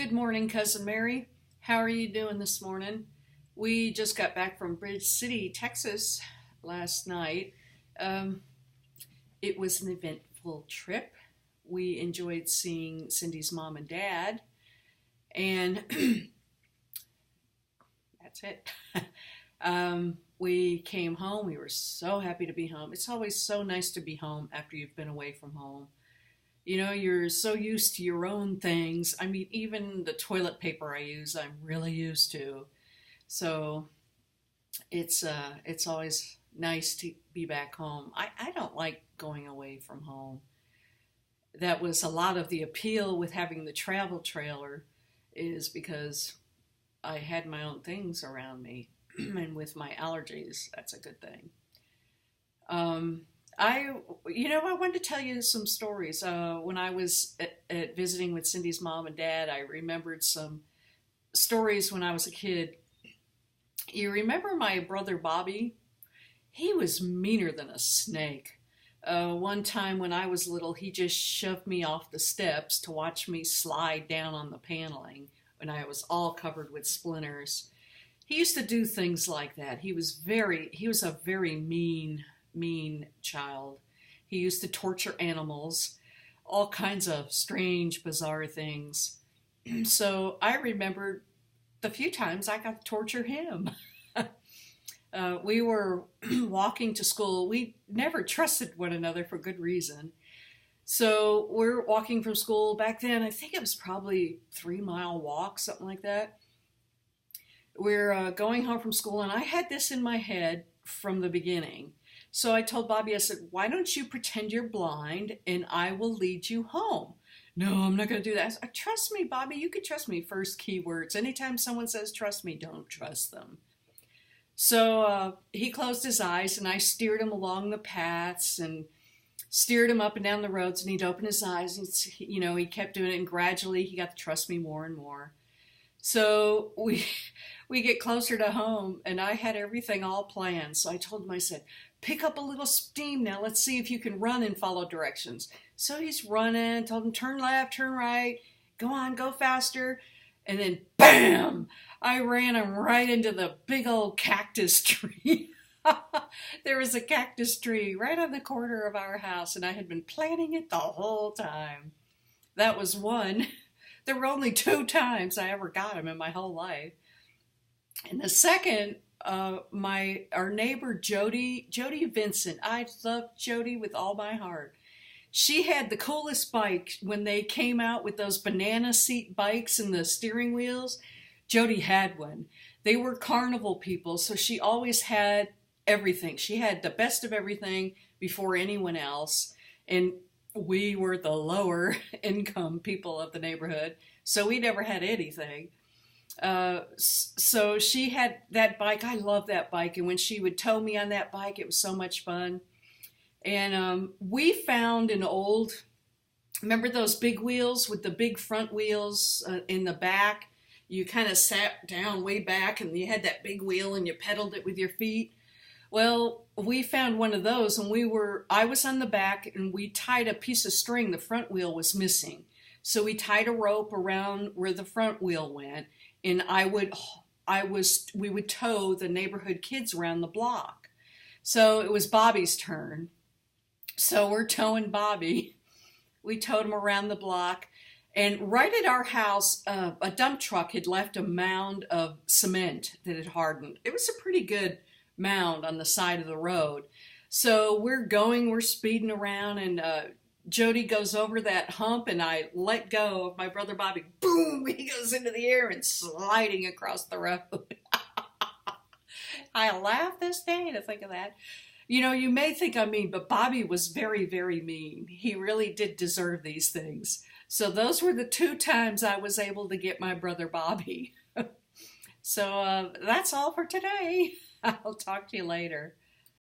Good morning, Cousin Mary. How are you doing this morning? We just got back from Bridge City, Texas last night. Um, it was an eventful trip. We enjoyed seeing Cindy's mom and dad, and that's it. We came home. We were so happy to be home. It's always so nice to be home after you've been away from home. You know, you're so used to your own things. I mean, even the toilet paper I use, I'm really used to. So it's always nice to be back home. I don't like going away from home. That was a lot of the appeal with having the travel trailer, is because I had my own things around me. And with my allergies, that's a good thing. Um, I wanted to tell you some stories. When I was at visiting with Cindy's mom and dad, I remembered some stories when I was a kid. You remember my brother Bobby? He was meaner than a snake. One time when I was little, he just shoved me off the steps to watch me slide down on the paneling when I was all covered with splinters. He used to do things like that. He was a very mean child. He used to torture animals, all kinds of strange, bizarre things. So I remembered the few times I got to torture him. We were walking to school. We never trusted one another for good reason. So we're walking from school. Back then, I think it was probably 3 mile walk, something like that. We're going home from school, and I had this in my head from the beginning. So I told Bobby, I said, why don't you pretend you're blind and I will lead you home? No, I'm not going to do that. I said, trust me, Bobby, you can trust me. First keywords. Anytime someone says trust me, don't trust them. So he closed his eyes and I steered him along the paths and steered him up and down the roads, and he'd open his eyes and, he kept doing it, and gradually he got to trust me more and more. So we get closer to home, and I had everything all planned. So I told him, I said, pick up a little steam now. Let's see if you can run and follow directions. So he's running, told him, turn left, turn right, go on, go faster. And then, bam, I ran him right into the big old cactus tree. There was a cactus tree right on the corner of our house, and I had been planning it the whole time. That was one. There were only 2 times I ever got him in my whole life. And the second, our neighbor Jody Vincent. I love Jody with all my heart. She had the coolest bike when they came out with those banana seat bikes and the steering wheels. Jody had one. They were carnival people, so she always had everything. She had the best of everything before anyone else. And we were the lower income people of the neighborhood, so we never had anything. So she had that bike. I love that bike. And when she would tow me on that bike, it was so much fun. And we found remember those big wheels with the big front wheels in the back? You kind of sat down way back and you had that big wheel and you pedaled it with your feet. Well, we found one of those, and I was on the back, and we tied a piece of string. The front wheel was missing. So we tied a rope around where the front wheel went, and we would tow the neighborhood kids around the block. So it was Bobby's turn. So we're towing Bobby. We towed him around the block, and right at our house, a dump truck had left a mound of cement that had hardened. It was a pretty good mound on the side of the road. So we're speeding around, and Jody goes over that hump, and I let go of my brother Bobby. Boom! He goes into the air and sliding across the road. I laugh this day to think of that. You may think I'm mean, but Bobby was very, very mean. He really did deserve these things. So those were the 2 times I was able to get my brother Bobby. So that's all for today. I'll talk to you later.